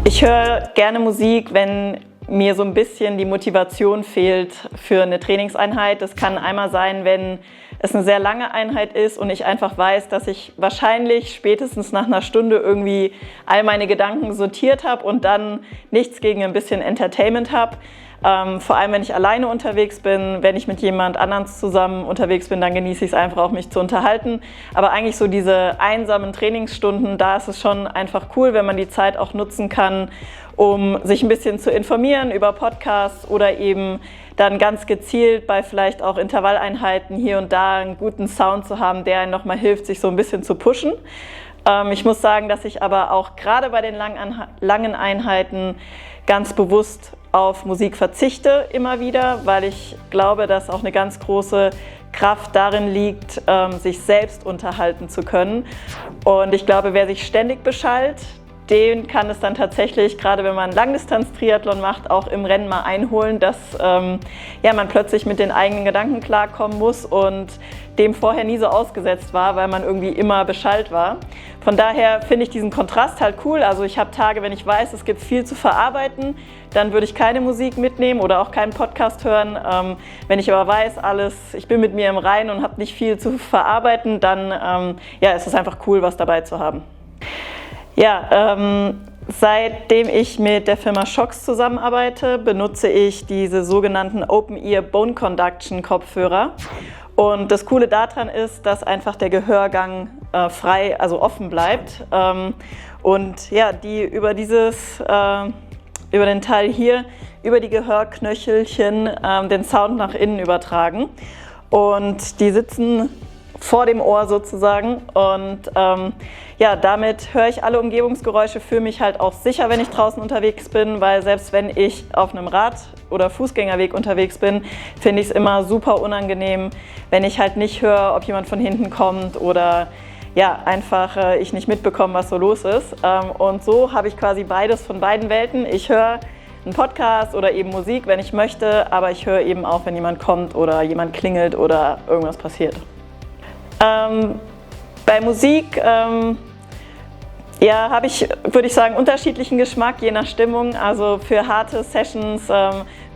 Ich höre gerne Musik, wenn mir so ein bisschen die Motivation fehlt für eine Trainingseinheit. Das kann einmal sein, wenn es eine sehr lange Einheit ist und ich einfach weiß, dass ich wahrscheinlich spätestens nach einer Stunde irgendwie all meine Gedanken sortiert habe und dann nichts gegen ein bisschen Entertainment habe. Vor allem, wenn ich alleine unterwegs bin, wenn ich mit jemand anderem zusammen unterwegs bin, dann genieße ich es einfach auch, mich zu unterhalten. Aber eigentlich so diese einsamen Trainingsstunden, da ist es schon einfach cool, wenn man die Zeit auch nutzen kann, um sich ein bisschen zu informieren über Podcasts oder eben dann ganz gezielt bei vielleicht auch Intervalleinheiten hier und da einen guten Sound zu haben, der einem nochmal hilft, sich so ein bisschen zu pushen. Ich muss sagen, dass ich aber auch gerade bei den langen Einheiten ganz bewusst auf Musik verzichte immer wieder, weil ich glaube, dass auch eine ganz große Kraft darin liegt, sich selbst unterhalten zu können. Und ich glaube, wer sich ständig beschallt, den kann es dann tatsächlich, gerade wenn man Langdistanz-Triathlon macht, auch im Rennen mal einholen, dass man plötzlich mit den eigenen Gedanken klarkommen muss und dem vorher nie so ausgesetzt war, weil man irgendwie immer beschallt war. Von daher finde ich diesen Kontrast halt cool. Also ich habe Tage, wenn ich weiß, es gibt viel zu verarbeiten, dann würde ich keine Musik mitnehmen oder auch keinen Podcast hören. Wenn ich aber weiß, ich bin mit mir im Reinen und habe nicht viel zu verarbeiten, dann ist es einfach cool, was dabei zu haben. Seitdem ich mit der Firma Shokz zusammenarbeite, benutze ich diese sogenannten Open-Ear Bone Conduction Kopfhörer. Und das Coole daran ist, dass einfach der Gehörgang frei, also offen bleibt. Die über den Teil hier, über die Gehörknöchelchen den Sound nach innen übertragen. Und die sitzen vor dem Ohr sozusagen und damit höre ich alle Umgebungsgeräusche, fühle mich halt auch sicher, wenn ich draußen unterwegs bin, weil selbst wenn ich auf einem Rad- oder Fußgängerweg unterwegs bin, finde ich es immer super unangenehm, wenn ich halt nicht höre, ob jemand von hinten kommt oder ich nicht mitbekomme, was so los ist. Und so habe ich quasi beides von beiden Welten. Ich höre einen Podcast oder eben Musik, wenn ich möchte, aber ich höre eben auch, wenn jemand kommt oder jemand klingelt oder irgendwas passiert. Bei Musik habe ich, würde ich sagen, unterschiedlichen Geschmack, je nach Stimmung. Also für harte Sessions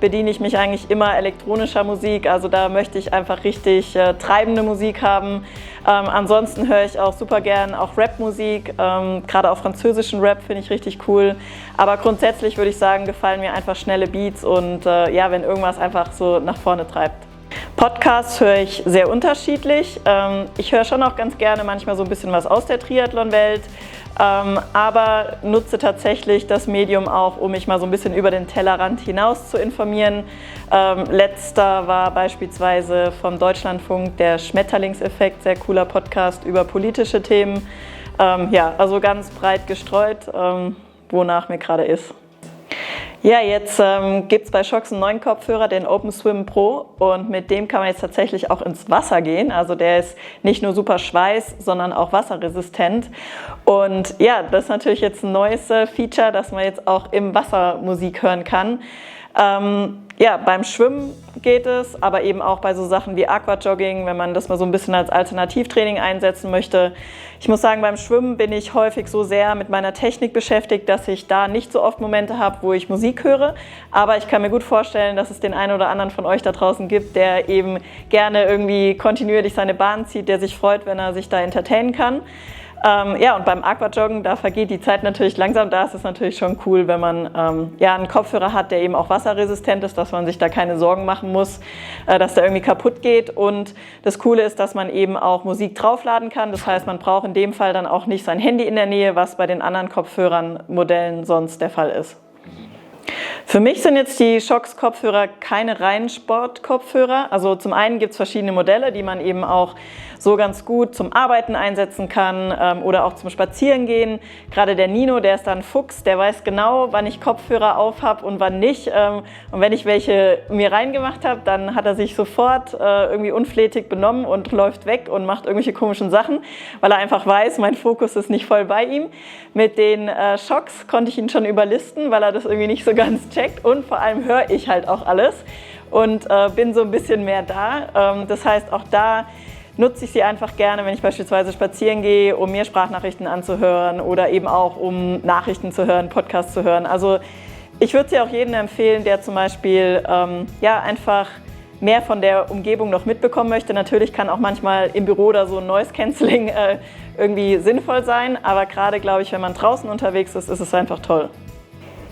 bediene ich mich eigentlich immer elektronischer Musik. Also da möchte ich einfach richtig treibende Musik haben. Ansonsten höre ich auch super gern auch Rap-Musik. Gerade auch französischen Rap finde ich richtig cool. Aber grundsätzlich würde ich sagen, gefallen mir einfach schnelle Beats und wenn irgendwas einfach so nach vorne treibt. Podcasts höre ich sehr unterschiedlich. Ich höre schon auch ganz gerne manchmal so ein bisschen was aus der Triathlon-Welt, aber nutze tatsächlich das Medium auch, um mich mal so ein bisschen über den Tellerrand hinaus zu informieren. Letzter war beispielsweise vom Deutschlandfunk der Schmetterlingseffekt, sehr cooler Podcast über politische Themen. Also ganz breit gestreut, wonach mir gerade ist. Ja, jetzt gibt es bei Shokz einen neuen Kopfhörer, den OpenSwim Pro, und mit dem kann man jetzt tatsächlich auch ins Wasser gehen. Also der ist nicht nur super schweiß, sondern auch wasserresistent. Und das ist natürlich jetzt ein neues Feature, dass man jetzt auch im Wasser Musik hören kann. Beim Schwimmen geht es, aber eben auch bei so Sachen wie Aquajogging, wenn man das mal so ein bisschen als Alternativtraining einsetzen möchte. Ich muss sagen, beim Schwimmen bin ich häufig so sehr mit meiner Technik beschäftigt, dass ich da nicht so oft Momente habe, wo ich Musik höre. Aber ich kann mir gut vorstellen, dass es den einen oder anderen von euch da draußen gibt, der eben gerne irgendwie kontinuierlich seine Bahn zieht, der sich freut, wenn er sich da entertainen kann. Und beim Aquajoggen, da vergeht die Zeit natürlich langsam. Da ist es natürlich schon cool, wenn man einen Kopfhörer hat, der eben auch wasserresistent ist, dass man sich da keine Sorgen machen muss, dass der irgendwie kaputt geht. Und das Coole ist, dass man eben auch Musik draufladen kann. Das heißt, man braucht in dem Fall dann auch nicht sein Handy in der Nähe, was bei den anderen Kopfhörern, Modellen sonst der Fall ist. Für mich sind jetzt die Shokz-Kopfhörer keine reinen Sportkopfhörer. Also zum einen gibt es verschiedene Modelle, die man eben auch so ganz gut zum Arbeiten einsetzen kann oder auch zum Spazierengehen. Gerade der Nino, der ist da ein Fuchs, der weiß genau, wann ich Kopfhörer auf habe und wann nicht. Und wenn ich welche mir reingemacht habe, dann hat er sich sofort irgendwie unflätig benommen und läuft weg und macht irgendwelche komischen Sachen, weil er einfach weiß, mein Fokus ist nicht voll bei ihm. Mit den Shokz konnte ich ihn schon überlisten, weil er das irgendwie nicht so ganz checkt und vor allem höre ich halt auch alles und bin so ein bisschen mehr da. Das heißt, auch da nutze ich sie einfach gerne, wenn ich beispielsweise spazieren gehe, um mir Sprachnachrichten anzuhören oder eben auch um Nachrichten zu hören, Podcasts zu hören. Also ich würde sie auch jedem empfehlen, der zum Beispiel einfach mehr von der Umgebung noch mitbekommen möchte. Natürlich kann auch manchmal im Büro oder so ein Noise Cancelling irgendwie sinnvoll sein, aber gerade, glaube ich, wenn man draußen unterwegs ist, ist es einfach toll.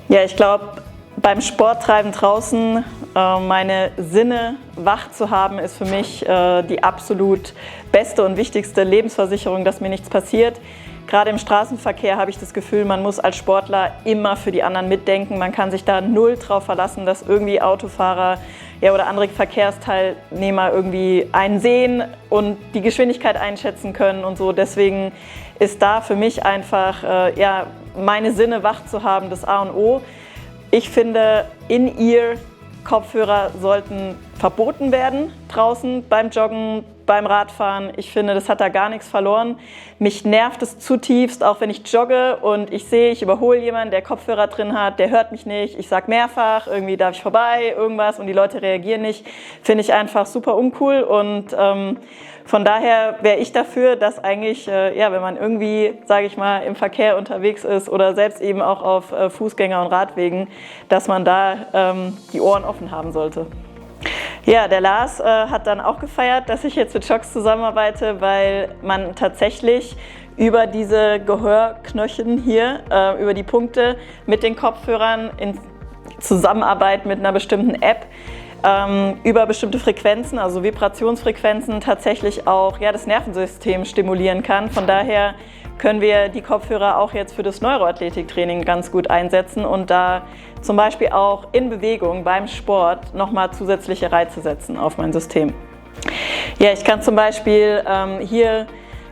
Ja, ich glaube, beim Sporttreiben draußen meine Sinne wach zu haben, ist für mich die absolut beste und wichtigste Lebensversicherung, dass mir nichts passiert. Gerade im Straßenverkehr habe ich das Gefühl, man muss als Sportler immer für die anderen mitdenken. Man kann sich da null drauf verlassen, dass irgendwie Autofahrer oder andere Verkehrsteilnehmer irgendwie einen sehen und die Geschwindigkeit einschätzen können und so. Deswegen ist da für mich einfach meine Sinne wach zu haben das A und O. Ich finde, In-Ear-Kopfhörer sollten verboten werden draußen beim Joggen, beim Radfahren. Ich finde, das hat da gar nichts verloren. Mich nervt es zutiefst, auch wenn ich jogge und ich sehe, ich überhole jemanden, der Kopfhörer drin hat, der hört mich nicht. Ich sage mehrfach, irgendwie darf ich vorbei, irgendwas und die Leute reagieren nicht. Finde ich einfach super uncool und von daher wäre ich dafür, dass eigentlich, wenn man irgendwie, sage ich mal, im Verkehr unterwegs ist oder selbst eben auch auf Fußgänger- und Radwegen, dass man da die Ohren offen haben sollte. Ja, der Lars hat dann auch gefeiert, dass ich jetzt mit Shokz zusammenarbeite, weil man tatsächlich über diese Gehörknöcheln hier, über die Punkte mit den Kopfhörern in Zusammenarbeit mit einer bestimmten App, über bestimmte Frequenzen, also Vibrationsfrequenzen, tatsächlich auch das Nervensystem stimulieren kann. Von daher können wir die Kopfhörer auch jetzt für das Neuroathletiktraining ganz gut einsetzen und da zum Beispiel auch in Bewegung beim Sport nochmal zusätzliche Reize setzen auf mein System. Ja, ich kann zum Beispiel hier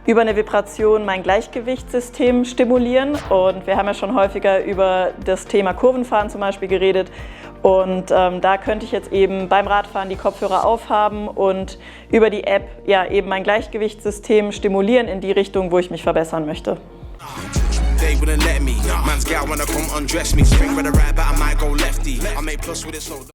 über eine Vibration mein Gleichgewichtssystem stimulieren und wir haben ja schon häufiger über das Thema Kurvenfahren zum Beispiel geredet und da könnte ich jetzt eben beim Radfahren die Kopfhörer aufhaben und über die App eben mein Gleichgewichtssystem stimulieren in die Richtung, wo ich mich verbessern möchte. They wouldn't let me. Man's gal wanna come undress me. Spring with a right, but I might go lefty. I make plus with it so.